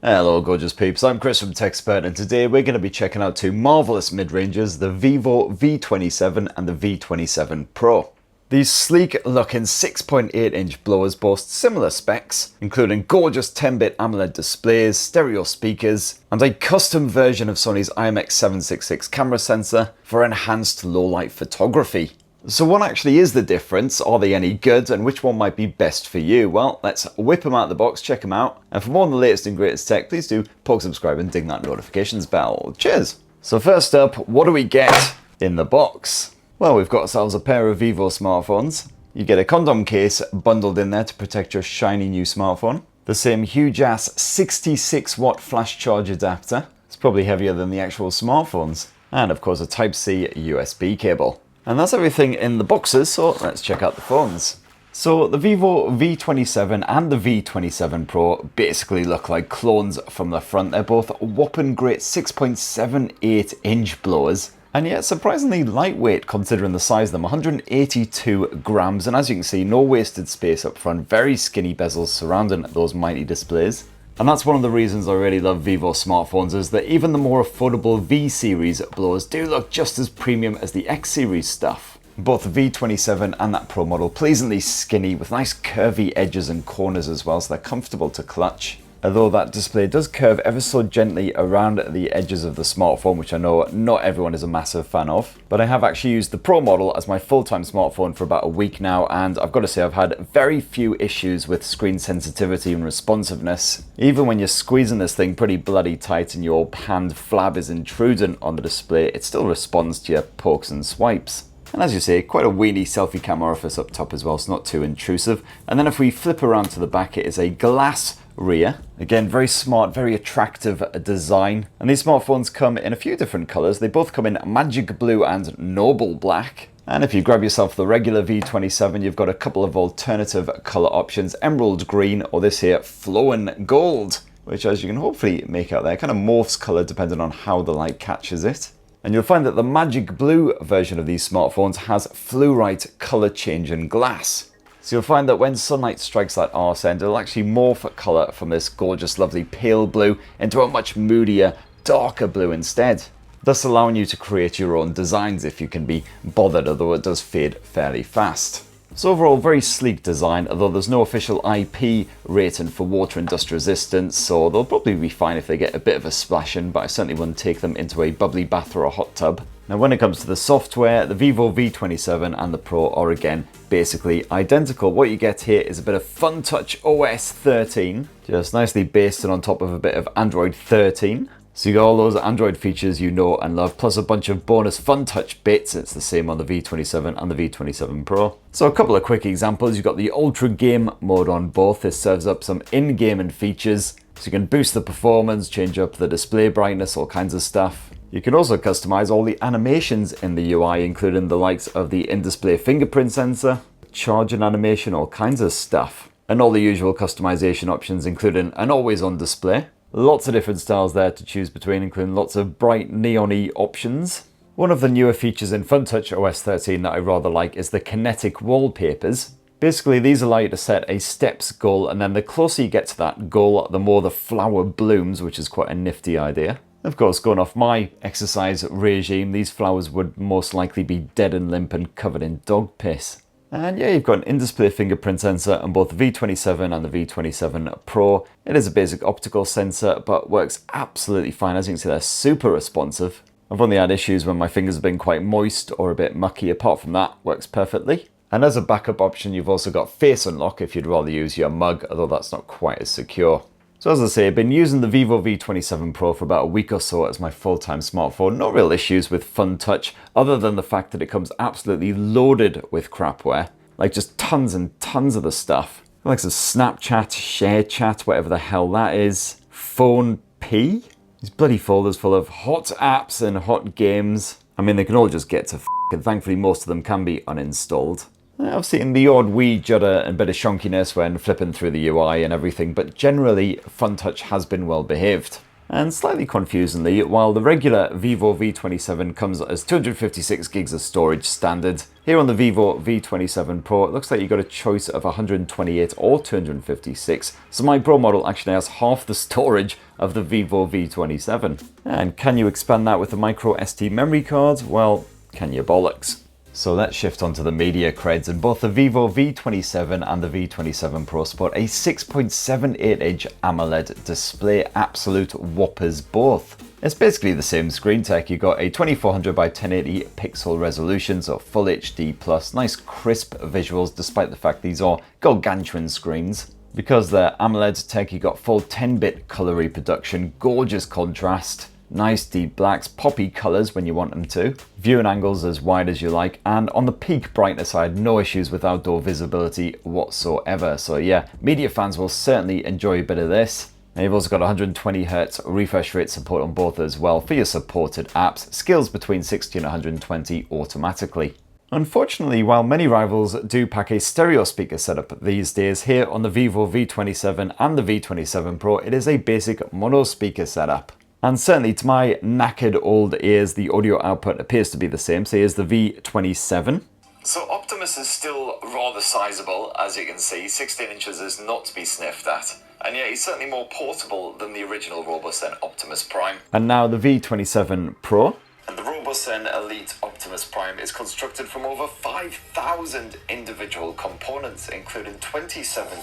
Hello gorgeous peeps, I'm Chris from TechSpert and today we're going to be checking out two marvellous mid-rangers, the Vivo V27 and the V27 Pro. These sleek looking 6.8-inch blowers boast similar specs, including gorgeous 10-bit AMOLED displays, stereo speakers, and a custom version of Sony's IMX766 camera sensor for enhanced low-light photography. So what actually is the difference? Are they any good? And which one might be best for you? Well, let's whip them out of the box, check them out. And for more on the latest and greatest tech, please do poke subscribe and ding that notifications bell. Cheers! So first up, what do we get in the box? Well, we've got ourselves a pair of Vivo smartphones. You get a condom case bundled in there to protect your shiny new smartphone. The same huge ass 66-watt flash charge adapter. It's probably heavier than the actual smartphones. And of course a Type-C USB cable. And that's everything in the boxes, so let's check out the phones. So the Vivo V27 and the V27 Pro basically look like clones from the front. They're both whopping great 6.78 inch blowers, and yet surprisingly lightweight considering the size of them, 182 grams, and as you can see, no wasted space up front, very skinny bezels surrounding those mighty displays. And that's one of the reasons I really love Vivo smartphones, is that even the more affordable V-series blowers do look just as premium as the X-series stuff. Both the V27 and that Pro model pleasantly skinny with nice curvy edges and corners as well, so they're comfortable to clutch. Although that display does curve ever so gently around the edges of the smartphone, which I know not everyone is a massive fan of. But I have actually used the Pro model as my full-time smartphone for about a week now, and I've got to say I've had very few issues with screen sensitivity and responsiveness. Even when you're squeezing this thing pretty bloody tight and your hand flab is intruding on the display, it still responds to your pokes and swipes. And as you say, quite a weenie selfie cam orifice up top as well, so not too intrusive. And then if we flip around to the back, it is a glass rear. Again, very smart, very attractive design. And these smartphones come in a few different colors. They both come in magic blue and noble black. And if you grab yourself the regular V27, you've got a couple of alternative color options, emerald green or this here flowing gold, which as you can hopefully make out there, kind of morphs color depending on how the light catches it. And you'll find that the magic blue version of these smartphones has fluorite color change in glass. So you'll find that when sunlight strikes that arse end, it'll actually morph colour from this gorgeous, lovely pale blue into a much moodier, darker blue instead, thus allowing you to create your own designs if you can be bothered, although it does fade fairly fast. So overall, very sleek design, although there's no official IP rating for water and dust resistance, so they'll probably be fine if they get a bit of a splashing, but I certainly wouldn't take them into a bubbly bath or a hot tub. Now when it comes to the software, the Vivo V27 and the Pro are again basically identical. What you get here is a bit of FunTouch OS 13, just nicely basted on top of a bit of Android 13. So you got all those Android features you know and love, plus a bunch of bonus FunTouch bits. It's the same on the V27 and the V27 Pro. So a couple of quick examples. You've got the Ultra Game mode on both. This serves up some in-gaming features. So you can boost the performance, change up the display brightness, all kinds of stuff. You can also customize all the animations in the UI, including the likes of the in-display fingerprint sensor, charging animation, all kinds of stuff. And all the usual customization options, including an always-on display. Lots of different styles there to choose between, including lots of bright neon-y options. One of the newer features in FunTouch OS 13 that I rather like is the kinetic wallpapers. Basically, these allow you to set a steps goal, and then the closer you get to that goal, the more the flower blooms, which is quite a nifty idea. Of course, going off my exercise regime, these flowers would most likely be dead and limp and covered in dog piss. And yeah, you've got an in-display fingerprint sensor on both the V27 and the V27 Pro. It is a basic optical sensor, but works absolutely fine. As you can see, they're super responsive. I've only had issues when my fingers have been quite moist or a bit mucky. Apart from that, works perfectly. And as a backup option, you've also got face unlock if you'd rather use your mug, although that's not quite as secure. So as I say, I've been using the Vivo V27 Pro for about a week or so as my full-time smartphone. No real issues with FunTouch, other than the fact that it comes absolutely loaded with crapware. Like just tons and tons of the stuff. Like some Snapchat, ShareChat, whatever the hell that is. Phone P? These bloody folders full of hot apps and hot games. I mean, they can all just get to and thankfully most of them can be uninstalled. I've seen the odd wee judder and bit of shonkiness when flipping through the UI and everything, but generally FunTouch has been well behaved. And slightly confusingly, while the regular Vivo V27 comes as 256 gigs of storage standard, here on the Vivo V27 Pro, it looks like you got a choice of 128 or 256. So my Pro model actually has half the storage of the Vivo V27. And can you expand that with a micro SD memory card? Well, can you bollocks? So let's shift onto the media creds, and both the Vivo V27 and the V27 Pro sport a 6.78-inch AMOLED display, absolute whoppers both. It's basically the same screen tech. You got a 2400 by 1080 pixel resolution, so full HD plus, nice crisp visuals despite the fact these are gargantuan screens. Because they're AMOLED tech, you got full 10-bit color reproduction, gorgeous contrast, nice deep blacks, poppy colors when you want them to, viewing angles as wide as you like, and on the peak brightness I had no issues with outdoor visibility whatsoever. So yeah, media fans will certainly enjoy a bit of this. And you've also got 120Hz refresh rate support on both as well for your supported apps, scales between 60 and 120 automatically. Unfortunately, while many rivals do pack a stereo speaker setup these days, here on the Vivo V27 and the V27 Pro, it is a basic mono speaker setup. And certainly to my knackered old ears, the audio output appears to be the same. So here's the V27. So Optimus is still rather sizable, as you can see. 16 inches is not to be sniffed at. And yet he's certainly more portable than the original Robosen Optimus Prime. And now the V27 Pro. And the Robosen Elite Optimus Prime is constructed from over 5,000 individual components, including 27...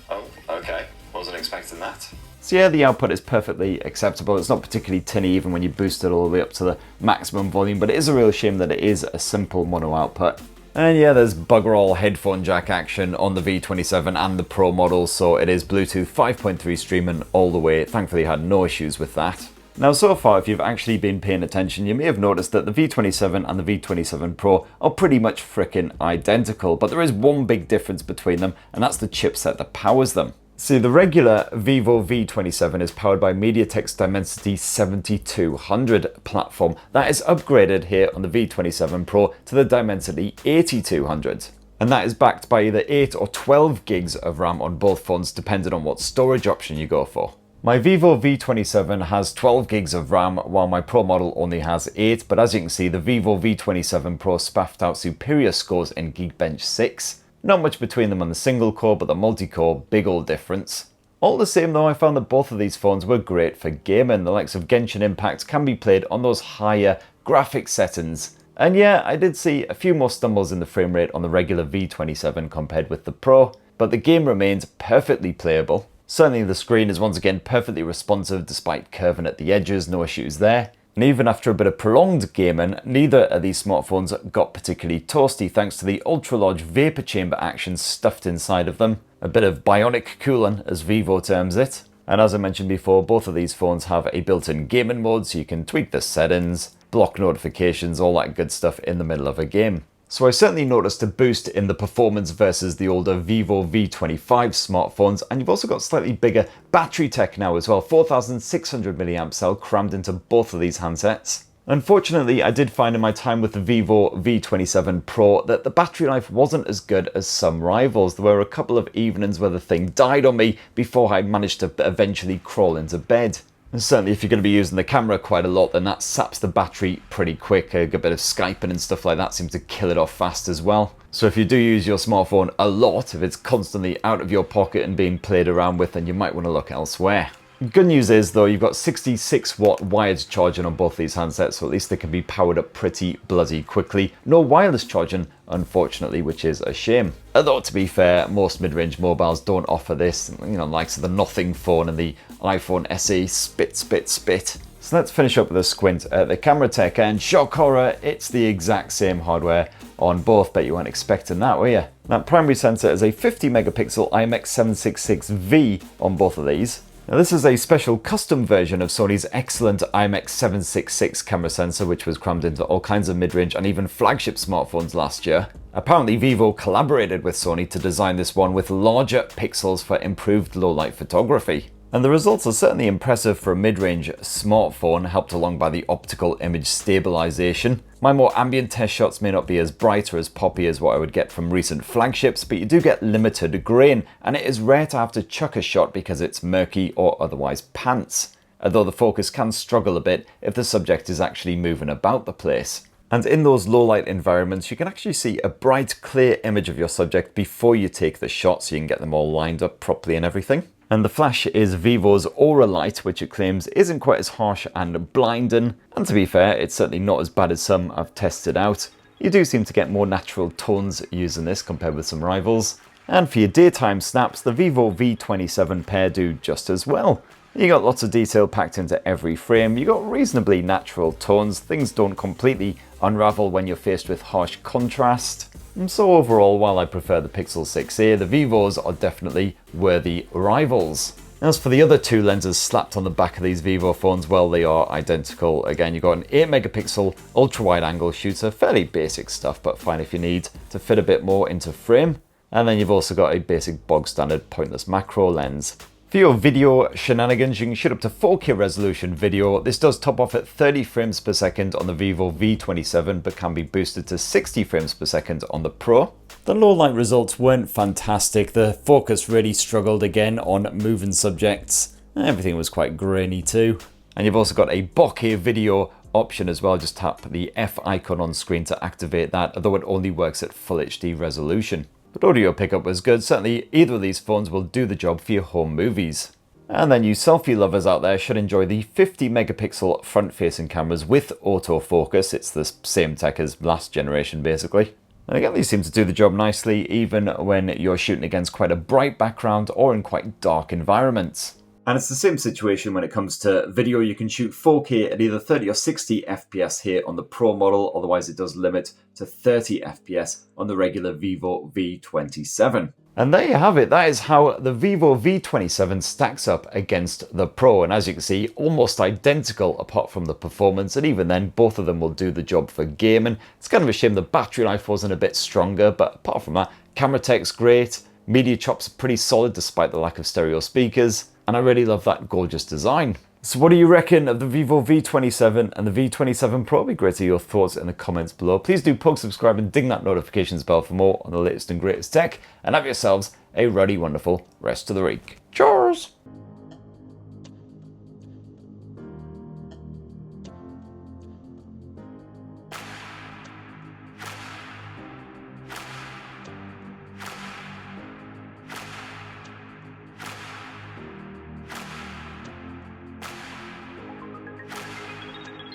Oh, okay. Wasn't expecting that. So yeah, the output is perfectly acceptable. It's not particularly tinny even when you boost it all the way up to the maximum volume, but it is a real shame that it is a simple mono output. And yeah, there's bugger all headphone jack action on the V27 and the Pro model, so it is Bluetooth 5.3 streaming all the way. Thankfully, I had no issues with that. Now, so far, if you've actually been paying attention, you may have noticed that the V27 and the V27 Pro are pretty much frickin' identical, but there is one big difference between them, and that's the chipset that powers them. See, the regular Vivo V27 is powered by Mediatek's Dimensity 7200 platform. That is upgraded here on the V27 Pro to the Dimensity 8200. And that is backed by either 8 or 12 gigs of RAM on both phones, depending on what storage option you go for. My Vivo V27 has 12 gigs of RAM, while my Pro model only has 8, but as you can see, the Vivo V27 Pro spaffed out superior scores in Geekbench 6. Not much between them on the single core, but the multi-core, big old difference. All the same though, I found that both of these phones were great for gaming. The likes of Genshin Impact can be played on those higher graphics settings. And yeah, I did see a few more stumbles in the frame rate on the regular V27 compared with the Pro, but the game remains perfectly playable. Certainly the screen is once again perfectly responsive despite curving at the edges, no issues there. And even after a bit of prolonged gaming, neither of these smartphones got particularly toasty thanks to the ultra-large vapor chamber action stuffed inside of them. A bit of bionic cooling, as Vivo terms it. And as I mentioned before, both of these phones have a built-in gaming mode, so you can tweak the settings, block notifications, all that good stuff in the middle of a game. So I certainly noticed a boost in the performance versus the older Vivo V25 smartphones, and you've also got slightly bigger battery tech now as well, 4600 mAh cell crammed into both of these handsets. Unfortunately, I did find in my time with the Vivo V27 Pro that the battery life wasn't as good as some rivals. There were a couple of evenings where the thing died on me before I managed to eventually crawl into bed. And certainly if you're going to be using the camera quite a lot, then that saps the battery pretty quick. A good bit of Skyping and stuff like that seems to kill it off fast as well. So if you do use your smartphone a lot, if it's constantly out of your pocket and being played around with, then you might want to look elsewhere. Good news is though, you've got 66 watt wired charging on both these handsets, so at least they can be powered up pretty bloody quickly. No wireless charging, unfortunately, which is a shame. Although to be fair, most mid-range mobiles don't offer this, you know, likes of the Nothing phone and the iPhone SE, spit. So let's finish up with a squint at the camera tech, and shock horror, it's the exact same hardware on both. Bet you weren't expecting that, were you? That primary sensor is a 50 megapixel IMX766V on both of these. Now this is a special custom version of Sony's excellent IMX766 camera sensor, which was crammed into all kinds of mid-range and even flagship smartphones last year. Apparently Vivo collaborated with Sony to design this one with larger pixels for improved low-light photography. And the results are certainly impressive for a mid-range smartphone, helped along by the optical image stabilization. My more ambient test shots may not be as bright or as poppy as what I would get from recent flagships, but you do get limited grain, and it is rare to have to chuck a shot because it's murky or otherwise pants. although the focus can struggle a bit if the subject is actually moving about the place. And in those low light environments, you can actually see a bright, clear image of your subject before you take the shot, so you can get them all lined up properly and everything. And the flash is Vivo's Aura Light, which it claims isn't quite as harsh and blinding. And to be fair, it's certainly not as bad as some I've tested out. You do seem to get more natural tones using this compared with some rivals. And for your daytime snaps, the Vivo V27 pair do just as well. You got lots of detail packed into every frame, you got reasonably natural tones, things don't completely unravel when you're faced with harsh contrast. And so overall, while I prefer the Pixel 6a, the Vivos are definitely worthy rivals. As for the other two lenses slapped on the back of these Vivo phones, well, they are identical. Again, you've got an 8 megapixel ultra wide angle shooter, fairly basic stuff, but fine if you need to fit a bit more into frame. And then you've also got a basic bog standard pointless macro lens. For your video shenanigans, you can shoot up to 4K resolution video. This does top off at 30 frames per second on the Vivo V27, but can be boosted to 60 frames per second on the Pro. The low light results weren't fantastic. The focus really struggled again on moving subjects. Everything was quite grainy too. And you've also got a bokeh video option as well. Just tap the F icon on screen to activate that, although it only works at full HD resolution. But audio pickup was good. Certainly either of these phones will do the job for your home movies. And then you selfie lovers out there should enjoy the 50 megapixel front facing cameras with autofocus. It's the same tech as last generation basically. And again, these seem to do the job nicely even when you're shooting against quite a bright background or in quite dark environments. And it's the same situation when it comes to video. You can shoot 4K at either 30 or 60 FPS here on the Pro model, otherwise it does limit to 30 FPS on the regular Vivo V27. And there you have it, that is how the Vivo V27 stacks up against the Pro. And as you can see, almost identical apart from the performance, and even then, both of them will do the job for gaming. It's kind of a shame the battery life wasn't a bit stronger, but apart from that, camera tech's great, media chop's pretty solid despite the lack of stereo speakers. And I really love that gorgeous design. So what do you reckon of the Vivo V27 and the V27 Pro? It'd be great to hear your thoughts in the comments below. Please do poke, subscribe and ding that notifications bell for more on the latest and greatest tech. And have yourselves a ruddy wonderful rest of the week. Cheers!